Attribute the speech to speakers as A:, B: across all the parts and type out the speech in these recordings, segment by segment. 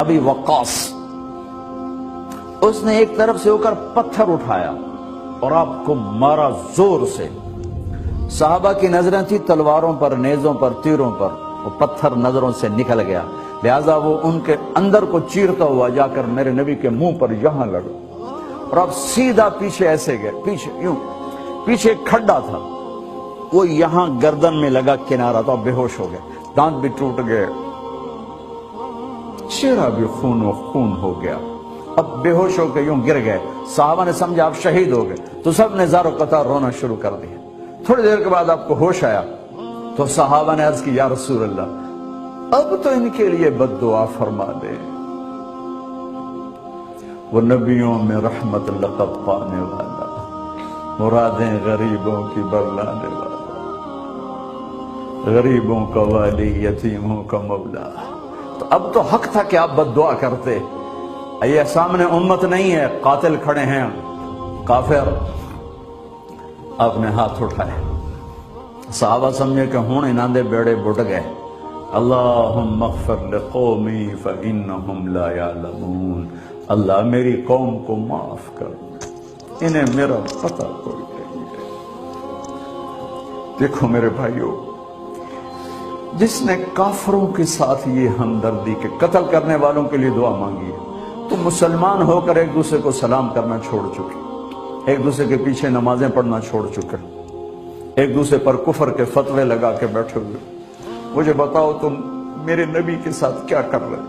A: अबी वक्कास, उसने एक तरफ से होकर पत्थर उठाया और आपको मारा जोर से। साहबा की नजरें थी तलवारों पर, नेजों पर, तीरों पर, वो पत्थर नजरों से निकल गया, लिहाजा वो उनके अंदर को चीरता हुआ जाकर मेरे नबी के मुंह पर यहां लगा और अब सीधा पीछे ऐसे गए, पीछे यूं, पीछे एक खड्डा था, वो यहां गर्दन में लगा किनारा, तो अब बेहोश हो गए, दांत भी टूट गए, चेहरा भी खून व खून हो गया, अब बेहोश होकर यूं गिर गए। साहबा ने समझा आप शहीद हो गए, तो सब ने ज़ारो कतार रोना शुरू कर दिया। थोड़ी देर के बाद आपको होश आया तो साहबा ने अर्ज की, या रसूल अल्लाह, अब तो इनके लिए बद्दुआ फरमा दे। वो नबियों में रहमत लक़ब पाने वाला, मुरादें गरीबों की बरलाने वाला, गरीबों का वाली, यतीमों का मौला। तो अब तो हक था कि आप बद्दुआ करते। ये सामने उम्मत नहीं है, कातिल खड़े हैं, काफिर। आपने हाथ उठाए, साहबा समझे कि हुण इन्हां दे बेड़े बुट गए। अल्लाहुम्मा अग़फ़िर लिक़ौमी फ़इन्नहुम ला यअलमून, अल्लाह मेरी कौम को माफ कर, इन्हें मेरा पता कोई नहीं है। देखो मेरे भाइयों, जिसने काफरों के साथ ये हमदर्दी के कत्ल करने वालों के लिए दुआ मांगी है, तो मुसलमान होकर एक दूसरे को सलाम करना छोड़ चुके, एक दूसरे के पीछे नमाजें पढ़ना छोड़ चुके, एक दूसरे पर कुफर के फतवे लगा के बैठे हुए। मुझे बताओ तुम मेरे नबी के साथ क्या कर रहे हो?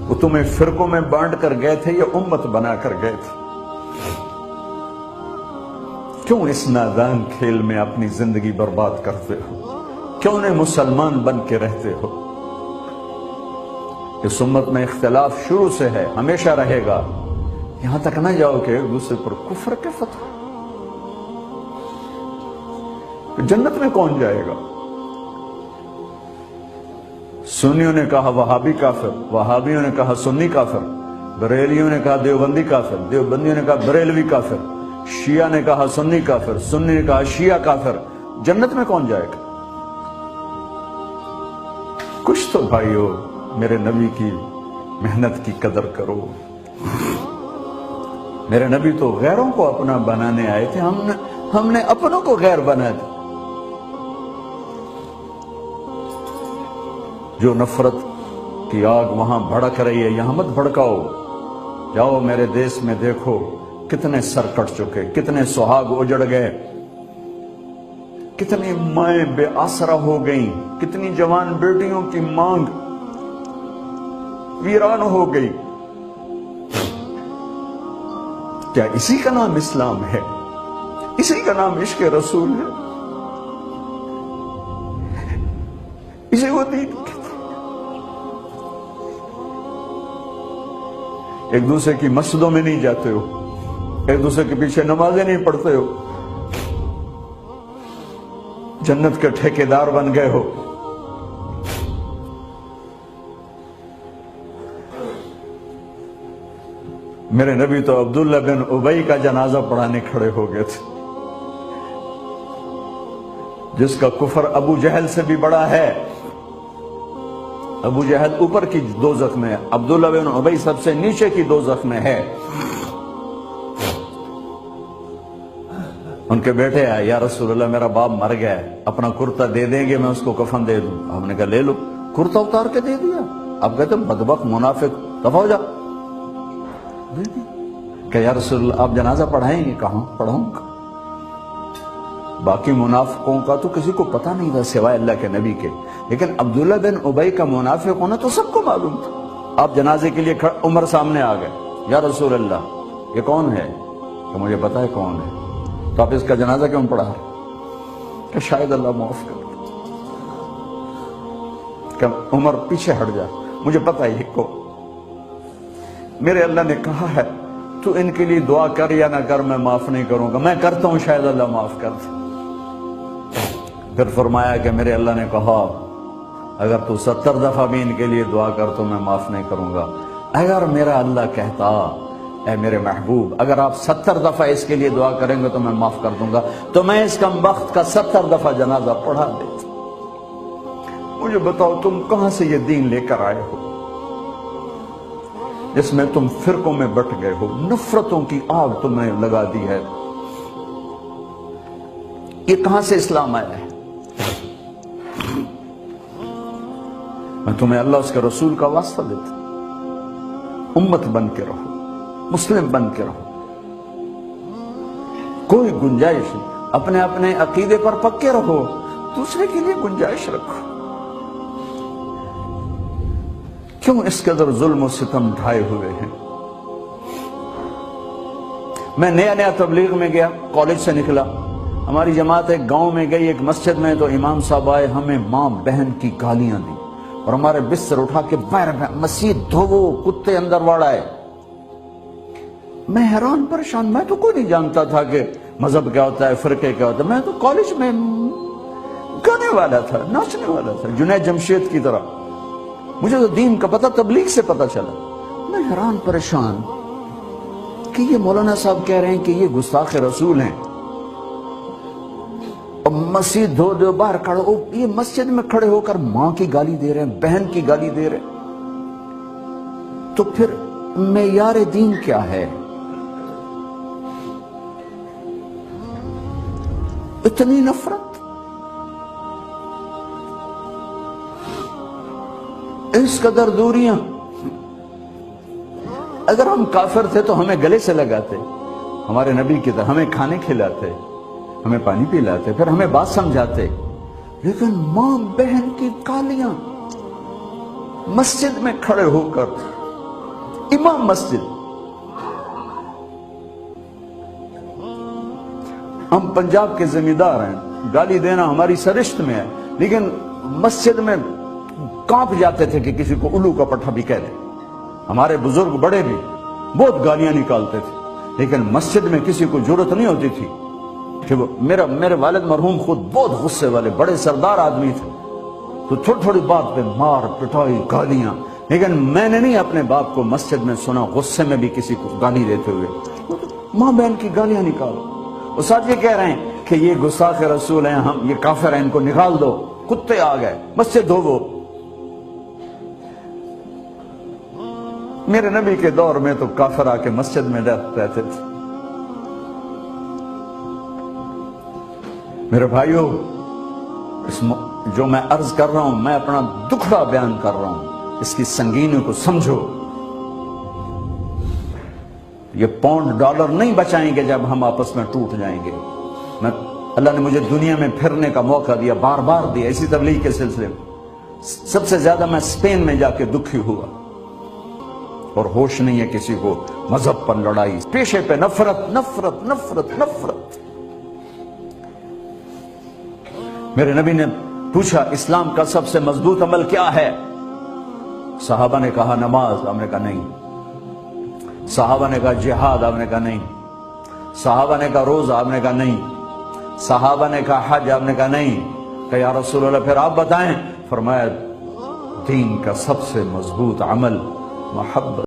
A: वो तुम्हें फिरकों में बांट कर गए थे या उम्मत बना कर गए थे? क्यों इस नादान खेल में अपनी जिंदगी बर्बाद करते हो? क्यों ने मुसलमान बन के रहते हो? इस उम्मत में इख्तिलाफ शुरू से है, हमेशा रहेगा। यहां तक ना जाओ कि एक दूसरे पर कुफर के फतवा। जन्नत में कौन जाएगा? सुन्नियों ने कहा वहाबी काफिर, वहाबियों ने कहा सुन्नी काफिर, बरेलियों ने कहा देवबंदी काफिर, देवबंदियों ने कहा बरेलवी काफिर, शिया ने कहा सुन्नी काफिर, सुन्नी ने कहा शिया काफिर। जन्नत में कौन जाएगा? कुछ तो भाइयों मेरे नबी की मेहनत की कदर करो। मेरे नबी तो गैरों को अपना बनाने आए थे, हमने अपनों को गैर बना दिया। जो नफरत की आग वहां भड़क रही है, यहां मत भड़काओ। जाओ मेरे देश में देखो कितने सर कट चुके, कितने सुहाग उजड़ गए, कितनी माएं बेआसरा हो गईं, कितनी जवान बेटियों की मांग वीरान हो गई। क्या इसी का नाम इस्लाम है? इसी का नाम इश्क रसूल है? इसे वो दीन कहते हैं। एक दूसरे की मस्जिदों में नहीं जाते हो, एक दूसरे के पीछे नमाजें नहीं पढ़ते हो, जन्नत के ठेकेदार बन गए हो। मेरे नबी तो अब्दुल्ला बिन उबई का जनाजा पढ़ाने खड़े हो गए थे, जिसका कुफर अबू जहल से भी बड़ा है। अबू जहल ऊपर की दोज़ख में है, अब्दुल्ला बिन उबई सबसे नीचे की दोज़ख में है। उनके बेटे आए, या रसूलल्लाह मेरा बाप मर गया है, अपना कुर्ता दे देंगे, मैं उसको कफन दे दूं। हमने कहा ले लो। कुर्ता उतार के दे दिया। अब कहते बदबख्त मुनाफिक, दफा हो जा। दे दिया। क्या या रसूलल्लाह आप जनाजा पढ़ाएंगे? कहां पढ़ाऊंगा? बाकी मुनाफिकों का तो किसी को पता नहीं था सिवाय अल्लाह के नबी के, लेकिन अब्दुल्ला बिन उबई का मुनाफिक होना तो सबको मालूम था। आप जनाजे के लिए उमर सामने आ गए, या रसूलल्लाह ये कौन है? कि मुझे पता है कौन है, तो आप इसका जनाजा क्यों पढ़ा रहे? कि शायद अल्लाह माफ कर। क्या उमर पीछे हट जा, मुझे पता है को, मेरे अल्लाह ने कहा है तू इनके लिए दुआ कर या ना कर, मैं माफ नहीं करूंगा। मैं करता हूं, शायद अल्लाह माफ कर दे। फिर फरमाया कि मेरे अल्लाह ने कहा अगर तू 70 दफा भी इनके लिए दुआ कर तो मैं माफ नहीं करूंगा। अगर मेरा अल्लाह कहता ऐ मेरे महबूब अगर आप 70 दफा इसके लिए दुआ करेंगे तो मैं माफ कर दूंगा, तो मैं इस कमबख्त का 70 दफा जनाजा पढ़ा देता। مجھے بتاؤ تم کہاں سے یہ دین لے کر آئے ہو جس میں تم فرقوں میں بٹ گئے ہو، نفرتوں کی آگ تم نے لگا دی ہے، یہ کہاں سے اسلام آیا ہے؟ میں تمہیں اللہ اس کے رسول کا واسطہ دیتا ہوں، امت بن کے رہو، مسلم بن کے رہو، کوئی گنجائش نہیں، اپنے اپنے عقیدے پر پکے رہو، دوسرے کے لیے گنجائش رکھو۔ کیوں اس قدر ظلم و ستم ڈھائے ہوئے ہیں؟ میں نیا تبلیغ میں گیا، کالج سے نکلا، ہماری جماعت ایک گاؤں میں گئی، ایک مسجد میں، تو امام صاحب آئے، ہمیں ماں بہن کی گالیاں دی اور ہمارے بستر اٹھا کے باہر مسجد دھوو، کتے اندر واڑائے۔ میں حیران پریشان، میں تو کوئی نہیں جانتا تھا کہ مذہب کیا ہوتا ہے، فرقے کیا ہوتا ہے، میں تو کالج میں گانے والا تھا، ناچنے والا تھا، جنید جمشید کی طرح، مجھے تو دین کا پتہ تبلیغ سے پتہ چلا۔ میں حیران پریشان کہ یہ مولانا صاحب کہہ رہے ہیں کہ یہ گستاخ رسول ہیں، اور مسجد دھو دو باہر کھڑے ہو، یہ مسجد میں کھڑے ہو کر ماں کی گالی دے رہے ہیں، بہن کی گالی دے رہے ہیں، تو پھر معیار دین کیا ہے؟ اتنی نفرت، اس قدر دوریاں۔ اگر ہم کافر تھے تو ہمیں گلے سے لگاتے، ہمارے نبی کی طرح ہمیں کھانے کھلاتے، ہمیں پانی پلاتے، پھر ہمیں بات سمجھاتے، لیکن ماں بہن کی گالیاں، مسجد میں کھڑے ہو کر، امام مسجد۔ ہم پنجاب کے زمیندار ہیں، گالی دینا ہماری سرشت میں ہے، لیکن مسجد میں کانپ جاتے تھے کہ کسی کو الو کا پٹھا بھی کہہ دے۔ ہمارے بزرگ بڑے بھی بہت گالیاں نکالتے تھے، لیکن مسجد میں کسی کو جرأت نہیں ہوتی تھی کہ میرے والد مرحوم خود بہت غصے والے بڑے سردار آدمی تھے، تو تھوڑی تھوڑی بات پہ مار پٹائی گالیاں، لیکن میں نے نہیں اپنے باپ کو مسجد میں سنا غصے میں بھی کسی کو گالی دیتے ہوئے۔ ماں بہن کی گالیاں نکالو، اور ساتھ یہ کہہ رہے ہیں کہ یہ گستاخ رسول ہیں، ہم یہ کافر ہیں، ان کو نکال دو، کتے آ گئے، مسجد دھوو۔ میرے نبی کے دور میں تو کافر آ کے مسجد میں رہتے تھے۔ میرے بھائیو، جو میں عرض کر رہا ہوں، میں اپنا دکھڑا بیان کر رہا ہوں، اس کی سنگینی کو سمجھو۔ یہ پاؤنڈ ڈالر نہیں بچائیں گے جب ہم آپس میں ٹوٹ جائیں گے۔ اللہ نے مجھے دنیا میں پھرنے کا موقع دیا، بار بار دیا، اسی تبلیغ کے سلسلے میں۔ سب سے زیادہ میں اسپین میں جا کے دکھی ہوا، اور ہوش نہیں ہے کسی کو، مذہب پر لڑائی، پیشے پہ نفرت نفرت نفرت نفرت۔ میرے نبی نے پوچھا اسلام کا سب سے مضبوط عمل کیا ہے؟ صحابہ نے کہا نماز، آپ نے کہا نہیں۔ صحابہ نے کہا جہاد، آپ نے کہا نہیں۔ صحابہ نے کہا روزہ، آپ نے کہا نہیں۔ صحابہ نے کہا حج، آپ نے کہا نہیں۔ کہ یا رسول اللہ پھر آپ بتائیں؟ فرمایا دین کا سب سے مضبوط عمل محبت